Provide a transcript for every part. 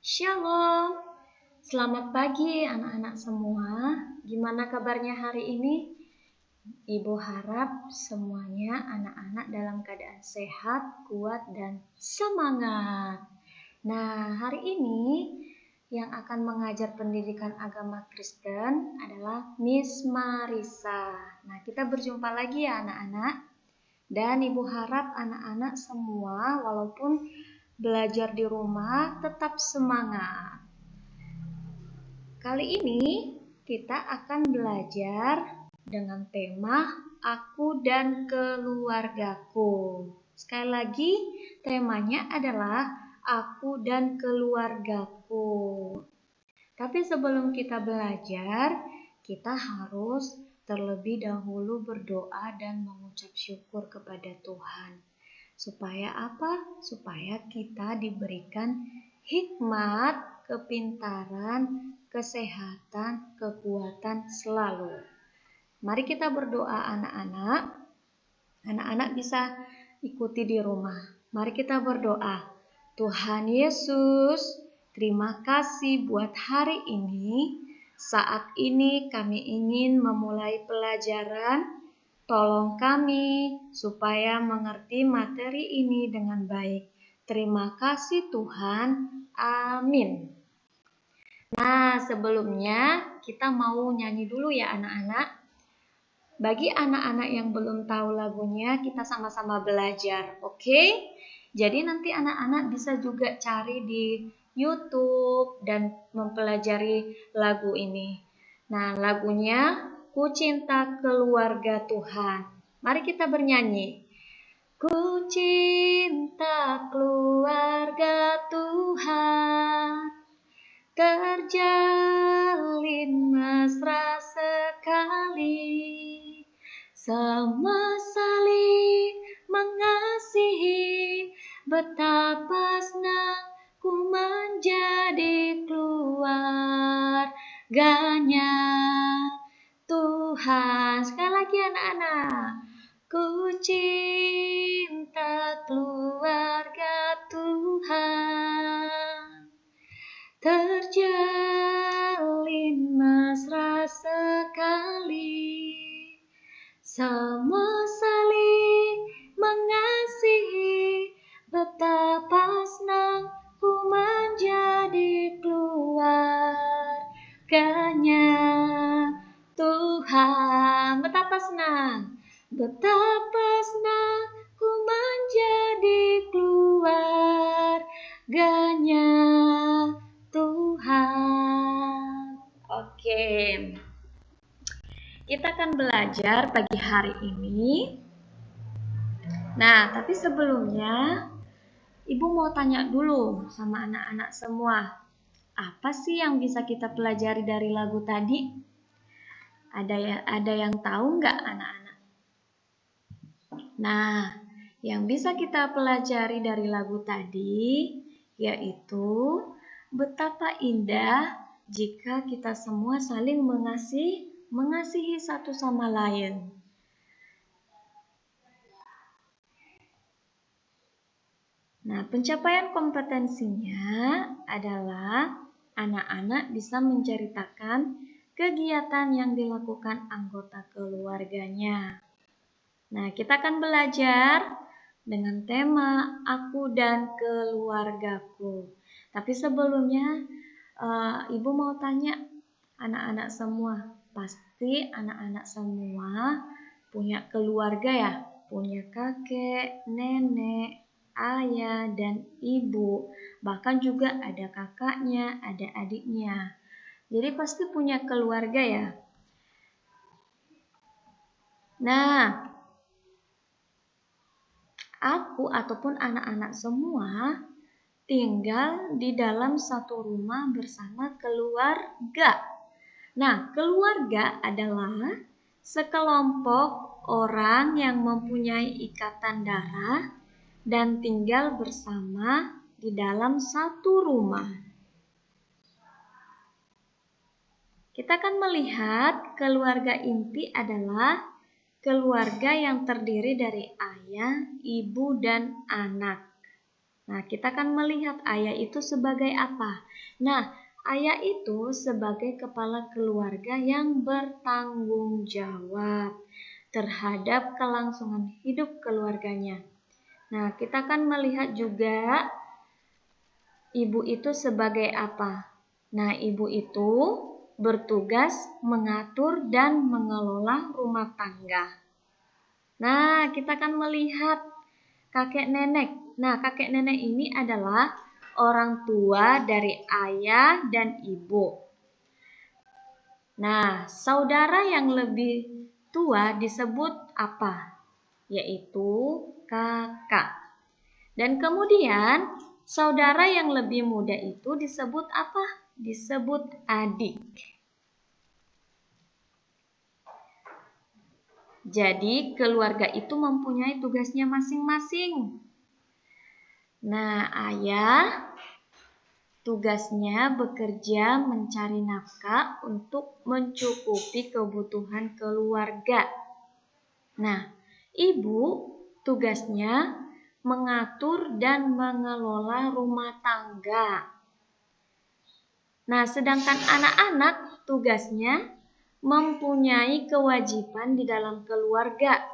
Shalom, selamat pagi anak-anak semua. Gimana kabarnya hari ini? Ibu harap semuanya anak-anak dalam keadaan sehat, kuat, dan semangat. Nah, hari ini yang akan mengajar pendidikan agama Kristen adalah Miss Marisa. Nah, kita berjumpa lagi ya anak-anak. Dan Ibu harap anak-anak semua walaupun belajar di rumah tetap semangat. Kali ini kita akan belajar dengan tema Aku dan Keluargaku. Sekali lagi, temanya adalah Aku dan Keluargaku. Tapi sebelum kita belajar, kita harus terlebih dahulu berdoa dan mengucap syukur kepada Tuhan. Supaya apa? Supaya kita diberikan hikmat, kepintaran, kesehatan, kekuatan selalu. Mari kita berdoa anak-anak. Anak-anak bisa ikuti di rumah. Mari kita berdoa. Tuhan Yesus, terima kasih buat hari ini. Saat ini kami ingin memulai pelajaran. Tolong kami supaya mengerti materi ini dengan baik. Terima kasih Tuhan. Amin. Nah, sebelumnya kita mau nyanyi dulu ya anak-anak. Bagi anak-anak yang belum tahu lagunya, kita sama-sama belajar, oke? Jadi nanti anak-anak bisa juga cari di YouTube dan mempelajari lagu ini. Nah, lagunya Ku Cinta Keluarga Tuhan. Mari kita bernyanyi. Ku cinta keluarga Tuhan, terjalin mesra sekali. Semua saling mengasihi, betapa senang ku menjadi keluarganya Tuhan. Sekali lagi anak-anak. Ku cinta keluarga Tuhan, terjalin mesra sekali. Semua saling mengasihi, betapa senang ku menjadi keluarganya Tuhan. Betapa senang ku menjadi keluarganya Tuhan. Oke. Kita akan belajar pagi hari ini. Nah, tapi sebelumnya Ibu mau tanya dulu sama anak-anak semua. Apa sih yang bisa kita pelajari dari lagu tadi? Ada yang tahu nggak anak-anak? Nah, yang bisa kita pelajari dari lagu tadi yaitu betapa indah jika kita semua saling mengasihi satu sama lain. Nah, pencapaian kompetensinya adalah anak-anak bisa menceritakan kegiatan yang dilakukan anggota keluarganya. Nah, kita akan belajar dengan tema Aku dan Keluargaku. Tapi sebelumnya, Ibu mau tanya anak-anak semua. Pasti anak-anak semua punya keluarga ya? Punya kakek, nenek, ayah, dan ibu. Bahkan juga ada kakaknya, ada adiknya. Jadi pasti punya keluarga ya? Nah, aku ataupun anak-anak semua tinggal di dalam satu rumah bersama keluarga. Nah, keluarga adalah sekelompok orang yang mempunyai ikatan darah dan tinggal bersama di dalam satu rumah. Kita akan melihat keluarga inti adalah keluarga yang terdiri dari ayah, ibu, dan anak. Nah, kita akan melihat ayah itu sebagai apa. Nah, ayah itu sebagai kepala keluarga yang bertanggung jawab terhadap kelangsungan hidup keluarganya. Nah, kita akan melihat juga ibu itu sebagai apa. Nah, ibu itu bertugas mengatur dan mengelola rumah tangga. Nah, kita akan melihat kakek nenek. Nah, kakek nenek ini adalah orang tua dari ayah dan ibu. Nah, saudara yang lebih tua disebut apa? Yaitu kakak. Dan kemudian saudara yang lebih muda itu disebut apa? Disebut adik. Jadi keluarga itu mempunyai tugasnya masing-masing. Nah, ayah tugasnya bekerja mencari nafkah untuk mencukupi kebutuhan keluarga. Nah, ibu tugasnya mengatur dan mengelola rumah tangga. Nah, sedangkan anak-anak tugasnya mempunyai kewajiban di dalam keluarga.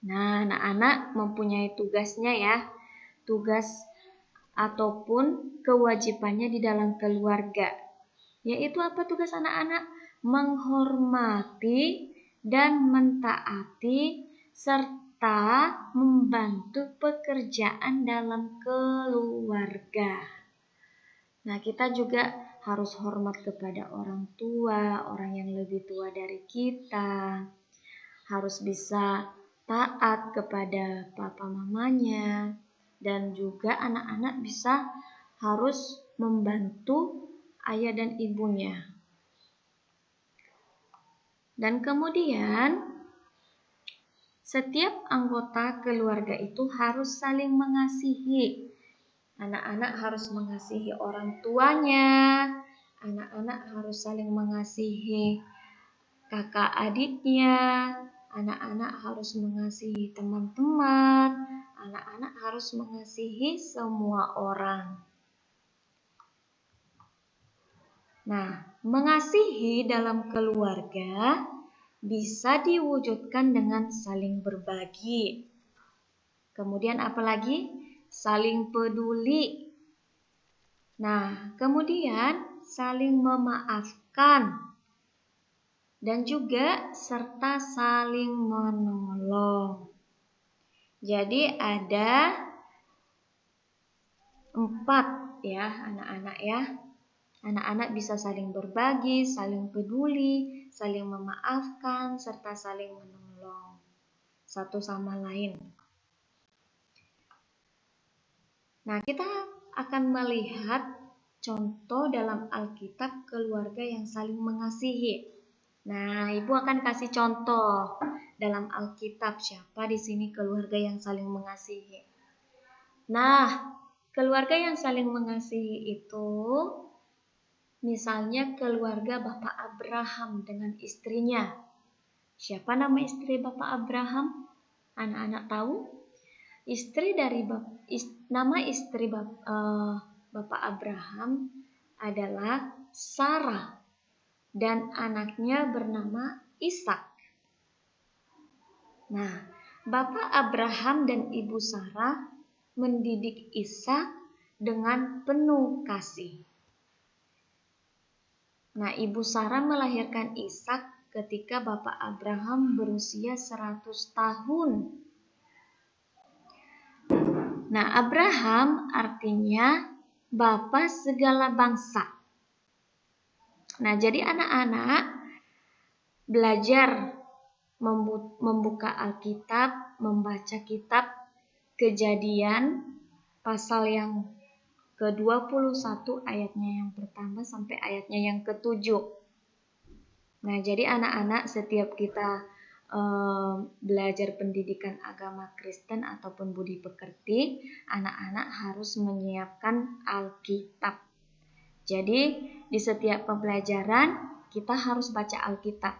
Nah, anak-anak mempunyai tugasnya ya, tugas ataupun kewajibannya di dalam keluarga. Yaitu apa tugas anak-anak? Menghormati dan mentaati serta membantu pekerjaan dalam keluarga. Nah, kita juga harus hormat kepada orang tua, orang yang lebih tua dari kita. Harus bisa taat kepada papa mamanya. Dan juga anak-anak bisa harus membantu ayah dan ibunya. Dan kemudian setiap anggota keluarga itu harus saling mengasihi. Anak-anak harus mengasihi orang tuanya, anak-anak harus saling mengasihi kakak adiknya, anak-anak harus mengasihi teman-teman, anak-anak harus mengasihi semua orang. Nah, mengasihi dalam keluarga bisa diwujudkan dengan saling berbagi. Kemudian apalagi? Saling peduli. Nah, kemudian saling memaafkan. Dan juga serta saling menolong. Jadi ada 4 ya anak-anak ya. Anak-anak bisa saling berbagi, saling peduli, saling memaafkan, serta saling menolong satu sama lain. Nah, kita akan melihat contoh dalam Alkitab keluarga yang saling mengasihi. Nah, Ibu akan kasih contoh dalam Alkitab siapa di sini keluarga yang saling mengasihi. Nah, keluarga yang saling mengasihi itu misalnya keluarga Bapak Abraham dengan istrinya. Siapa nama istri Bapak Abraham? Anak-anak tahu? Nama istri Bapak Abraham adalah Sarah dan anaknya bernama Ishak. Nah, Bapak Abraham dan Ibu Sarah mendidik Ishak dengan penuh kasih. Nah, Ibu Sarah melahirkan Ishak ketika Bapak Abraham berusia 100 tahun. Nah, Abraham artinya Bapa segala bangsa. Nah, jadi anak-anak belajar membuka Alkitab, membaca kitab Kejadian pasal yang ke-21 ayatnya yang pertama sampai ayatnya yang ke-7. Nah, jadi anak-anak setiap kita belajar pendidikan agama Kristen ataupun budi pekerti, anak-anak harus menyiapkan Alkitab. Jadi di setiap pembelajaran kita harus baca Alkitab.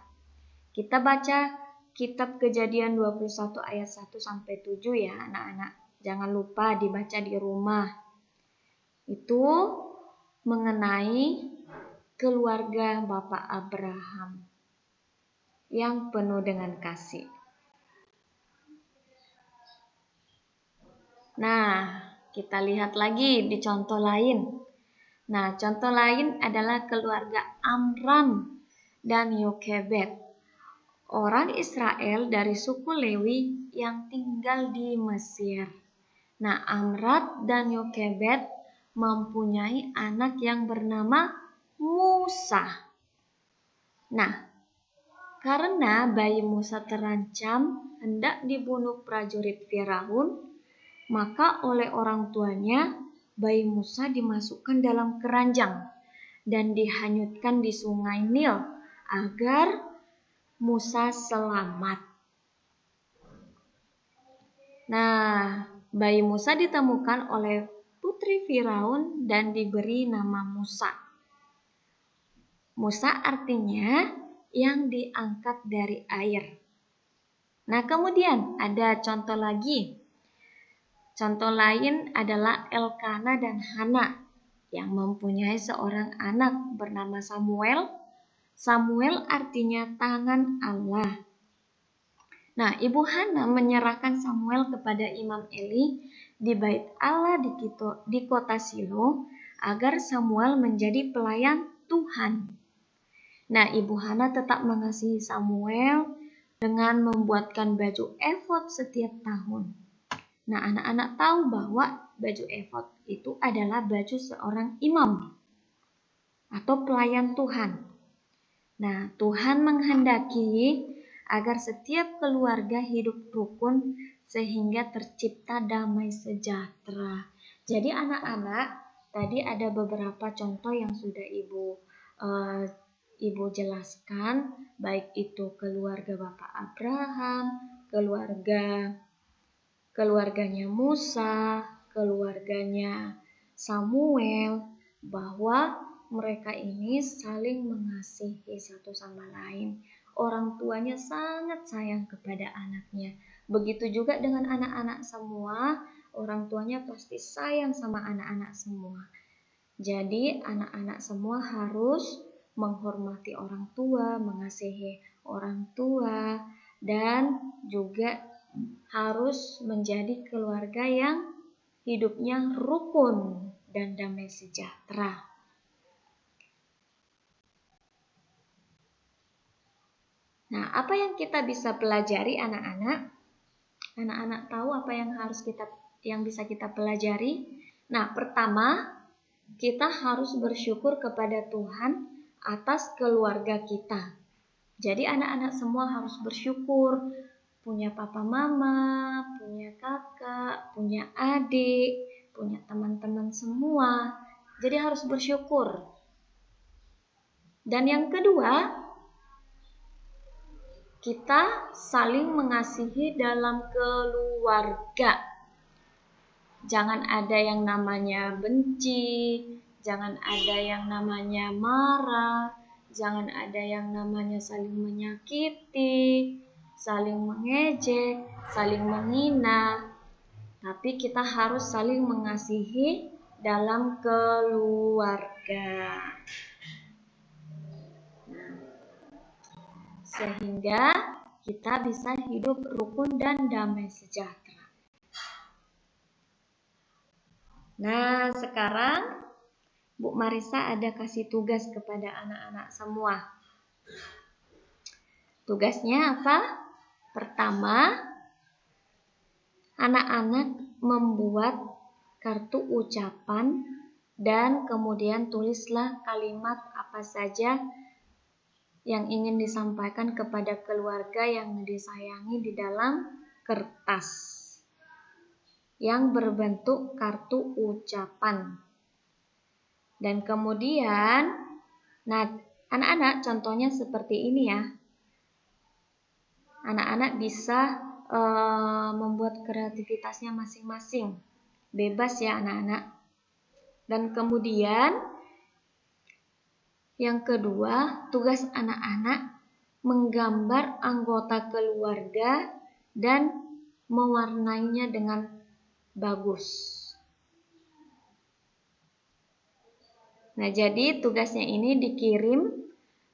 Kita baca kitab Kejadian 21 ayat 1 sampai 7 ya anak-anak. jangan lupa dibaca di rumah. Itu mengenai keluarga Bapak Abraham yang penuh dengan kasih. Nah, kita lihat lagi di contoh lain. Nah, contoh lain adalah keluarga Amram dan Yokebed, orang Israel dari suku Lewi yang tinggal di Mesir. Nah, Amram dan Yokebed mempunyai anak yang bernama Musa. Nah, karena bayi Musa terancam hendak dibunuh prajurit Firaun, maka oleh orang tuanya bayi Musa dimasukkan dalam keranjang dan dihanyutkan di sungai Nil agar Musa selamat. Nah, bayi Musa ditemukan oleh putri Firaun dan diberi nama Musa. Musa artinya yang diangkat dari air. Nah, kemudian ada contoh lagi. Contoh lain adalah Elkana dan Hana yang mempunyai seorang anak bernama Samuel. Samuel artinya tangan Allah. Nah, Ibu Hana menyerahkan Samuel kepada Imam Eli di bait Allah di kota Silo agar Samuel menjadi pelayan Tuhan. Nah, Ibu Hana tetap mengasihi Samuel dengan membuatkan baju efod setiap tahun. Nah, anak-anak tahu bahwa baju efod itu adalah baju seorang imam atau pelayan Tuhan. Nah, Tuhan menghendaki agar setiap keluarga hidup rukun sehingga tercipta damai sejahtera. Jadi anak-anak, tadi ada beberapa contoh yang sudah Ibu jelaskan, baik itu keluarga Bapak Abraham, keluarganya Musa, keluarganya Samuel, bahwa mereka ini saling mengasihi satu sama lain. Orang tuanya sangat sayang kepada anaknya. Begitu juga dengan anak-anak semua, orang tuanya pasti sayang sama anak-anak semua. Jadi anak-anak semua harus menghormati orang tua, mengasihi orang tua, dan juga harus menjadi keluarga yang hidupnya rukun dan damai sejahtera. Nah, apa yang kita bisa pelajari anak-anak? Anak-anak tahu apa yang bisa kita pelajari? Nah, pertama, kita harus bersyukur kepada Tuhan atas keluarga kita. Jadi anak-anak semua harus bersyukur punya papa mama, punya kakak, punya adik, punya teman-teman semua. Jadi harus bersyukur. Dan yang kedua, kita saling mengasihi dalam keluarga. Jangan ada yang namanya benci, jangan ada yang namanya marah, jangan ada yang namanya saling menyakiti, saling mengejek, saling menghina. Tapi kita harus saling mengasihi dalam keluarga. Sehingga kita bisa hidup rukun dan damai sejahtera. Nah, sekarang Bu Marisa ada kasih tugas kepada anak-anak semua. Tugasnya apa? Pertama, anak-anak membuat kartu ucapan dan kemudian tulislah kalimat apa saja yang ingin disampaikan kepada keluarga yang disayangi di dalam kertas yang berbentuk kartu ucapan. Dan kemudian, nah anak-anak contohnya seperti ini ya. Anak-anak bisa membuat kreativitasnya masing-masing. Bebas ya anak-anak. Dan kemudian yang kedua, tugas anak-anak menggambar anggota keluarga dan mewarnainya dengan bagus. Nah, jadi tugasnya ini dikirim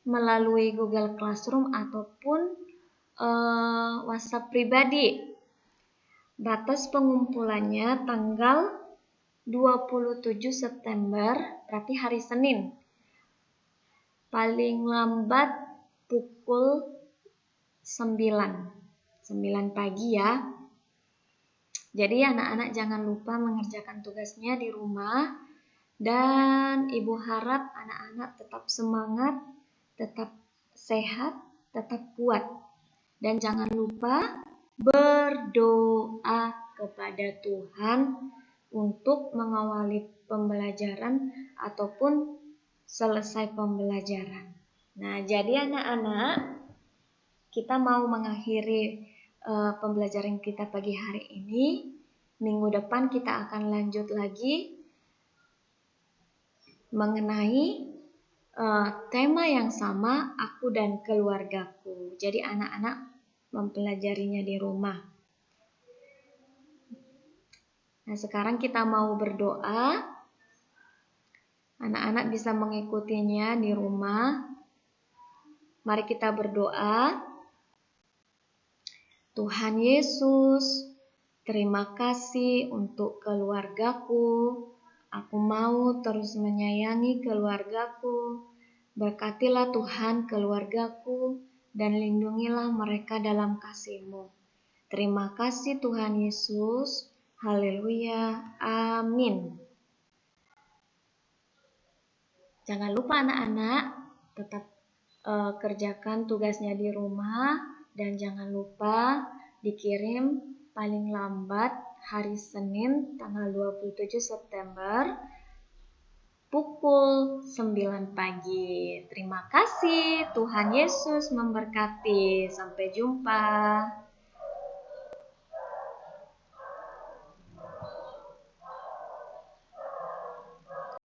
melalui Google Classroom ataupun WhatsApp pribadi. Batas pengumpulannya tanggal 27 September, berarti hari Senin. Paling lambat pukul 9 pagi ya. Jadi anak-anak jangan lupa mengerjakan tugasnya di rumah. Dan Ibu harap anak-anak tetap semangat, tetap sehat, tetap kuat. Dan jangan lupa berdoa kepada Tuhan untuk mengawali pembelajaran ataupun selesai pembelajaran. Nah, jadi anak-anak, kita mau mengakhiri pembelajaran kita pagi hari ini. Minggu depan kita akan lanjut lagi mengenai tema yang sama, aku dan keluargaku. Jadi anak-anak mempelajarinya di rumah. Nah, sekarang kita mau berdoa. Anak-anak bisa mengikutinya di rumah. Mari kita berdoa. Tuhan Yesus, terima kasih untuk keluargaku. Aku mau terus menyayangi keluargaku. Berkatilah Tuhan keluargaku dan lindungilah mereka dalam kasih-Mu. Terima kasih Tuhan Yesus. Haleluya. Amin. Jangan lupa anak-anak tetap kerjakan tugasnya di rumah dan jangan lupa dikirim paling lambat hari Senin tanggal 27 September pukul 9 pagi. Terima kasih, Tuhan Yesus memberkati. Sampai jumpa.